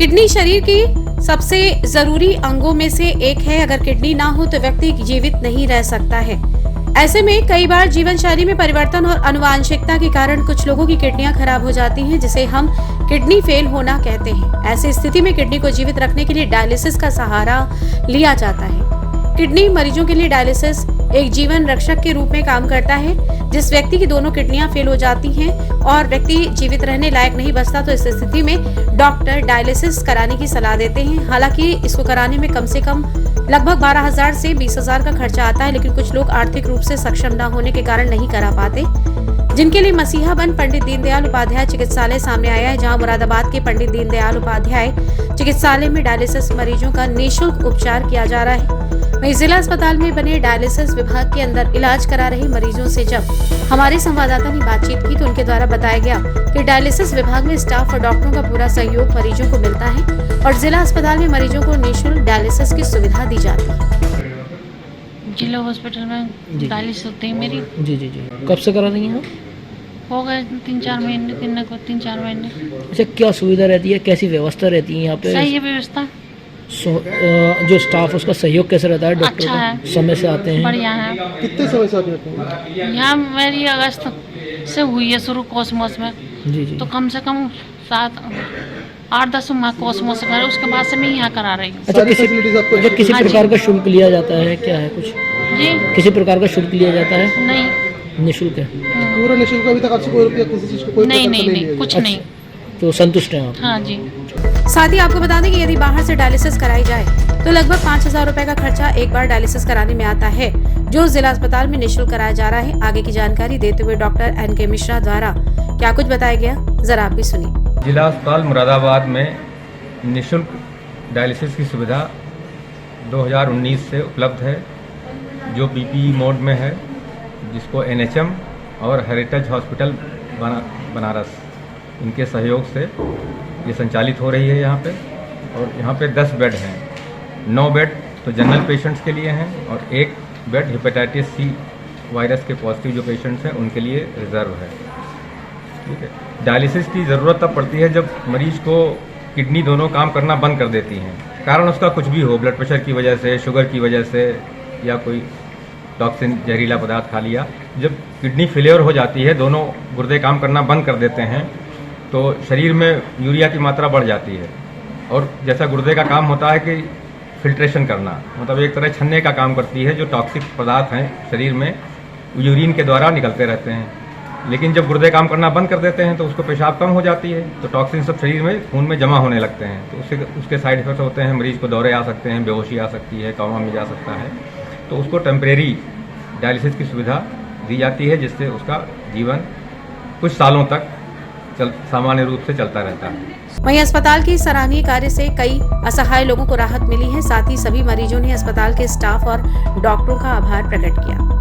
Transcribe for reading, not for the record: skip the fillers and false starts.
Kidney शरीर की सबसे जरूरी अंगों में से एक है। अगर किडनी ना हो तो व्यक्ति जीवित नहीं रह सकता है। ऐसे में कई बार जीवन शैली में परिवर्तन और आनुवांशिकता के कारण कुछ लोगों की किडनियां खराब हो जाती हैं, जिसे हम किडनी फेल होना कहते हैं। ऐसी स्थिति में किडनी को जीवित रखने के लिए डायलिसिस का सहारा लिया जाता है। किडनी मरीजों के लिए डायलिसिस एक जीवन रक्षक के रूप में काम करता है। जिस व्यक्ति की दोनों किडनियां फेल हो जाती हैं और व्यक्ति जीवित रहने लायक नहीं बचता, तो इस स्थिति में डॉक्टर डायलिसिस कराने की सलाह देते हैं। हालांकि इसको कराने में कम से कम लगभग 12,000 से 20,000 का खर्चा आता है, लेकिन कुछ लोग आर्थिक रूप से सक्षम न होने के कारण नहीं करा पाते, जिनके लिए मसीहाबंद पंडित दीनदयाल उपाध्याय चिकित्सालय सामने आया है, जहां मुरादाबाद के पंडित दीनदयाल उपाध्याय चिकित्सालय में डायलिसिस मरीजों का निःशुल्क उपचार किया जा रहा है। वहीं जिला अस्पताल में बने डायलिसिस विभाग के अंदर इलाज करा रहे मरीजों से जब हमारे संवाददाता ने बातचीत की, तो उनके द्वारा बताया गया कि डायलिसिस विभाग में स्टाफ और डॉक्टरों का पूरा सहयोग मरीजों को मिलता है और जिला अस्पताल में मरीजों को निःशुल्क डायलिसिस की सुविधा दी जाती है। जिला हॉस्पिटल में डायलिसिस होती है मेरी। जी जी जी। कब से करा रही हैं? हो गए 3-4 महीने, 3-4 महीने। अच्छा, क्या सुविधा रहती है, कैसी व्यवस्था रहती है यहाँ पे? सही है व्यवस्था। जो स्टाफ उसका सहयोग कैसे रहता है? डॉक्टर अच्छा है, समय से आते हैं? बढ़िया है। कितने समय से आते हैं? यहाँ मेरी अगस्त से हुई है शुरू कॉस्मोस में। जी जी। तो कम से कम 7-8-10 माह कॉस्मोस में, उसके बाद से मैं यहाँ करा रही हूँ। अच्छा, किसी हाँ प्रकार का शुल्क लिया जाता है? क्या है कुछ जी? किसी प्रकार का शुल्क लिया जाता है? नहीं, निःशुल्क है। पूरा निःशुल्क। अभी तक आपसे कोई रुपया किसी चीज को कोई नहीं, कुछ नहीं। तो संतुष्ट हैं आप? हाँ जी। साथ ही आपको बता दें कि यदि बाहर से डायलिसिस कराई जाए तो लगभग 5,000 रुपए का खर्चा एक बार डायलिसिस कराने में आता है, जो जिला अस्पताल में निःशुल्क कराया जा रहा है। आगे की जानकारी देते हुए डॉक्टर NK मिश्रा द्वारा क्या कुछ बताया गया, जरा आप भी सुनिए। जिला अस्पताल मुरादाबाद में निःशुल्क डायलिसिस की सुविधा 2019 से उपलब्ध है, जो PPE मोड में है, जिसको NHM और हेरिटेज हॉस्पिटल बनारस इनके सहयोग से ये संचालित हो रही है यहाँ पे। और यहाँ पे 10 बेड हैं। 9 बेड तो जनरल पेशेंट्स के लिए हैं और 1 बेड हेपेटाइटिस C वायरस के पॉजिटिव जो पेशेंट्स हैं उनके लिए रिजर्व है। ठीक है। डायलिसिस की ज़रूरत तब पड़ती है जब मरीज को किडनी दोनों काम करना बंद कर देती हैं। कारण उसका कुछ भी हो, ब्लड प्रेशर की वजह से, शुगर की वजह से, या कोई टॉक्सिन जहरीला पदार्थ खा लिया। जब किडनी फेलियर हो जाती है, दोनों गुर्दे काम करना बंद कर देते हैं, तो शरीर में यूरिया की मात्रा बढ़ जाती है। और जैसा गुर्दे का काम होता है कि फिल्ट्रेशन करना, मतलब एक तरह छन्ने का काम करती है, जो टॉक्सिक पदार्थ हैं शरीर में यूरिन के द्वारा निकलते रहते हैं। लेकिन जब गुर्दे काम करना बंद कर देते हैं तो उसको पेशाब कम हो जाती है, तो टॉक्सिन सब शरीर में खून में जमा होने लगते हैं। तो उसके साइड इफेक्ट होते हैं। मरीज को दौरे आ सकते हैं, बेहोशी आ सकती है, कोमा में जा सकता है। तो उसको टेम्परेरी डायलिसिस की सुविधा दी जाती है, जिससे उसका जीवन कुछ सालों तक सामान्य रूप से चलता रहता है। वहीं अस्पताल की सराहनीय कार्य से कई असहाय लोगों को राहत मिली है। साथ ही सभी मरीजों ने अस्पताल के स्टाफ और डॉक्टरों का आभार प्रकट किया।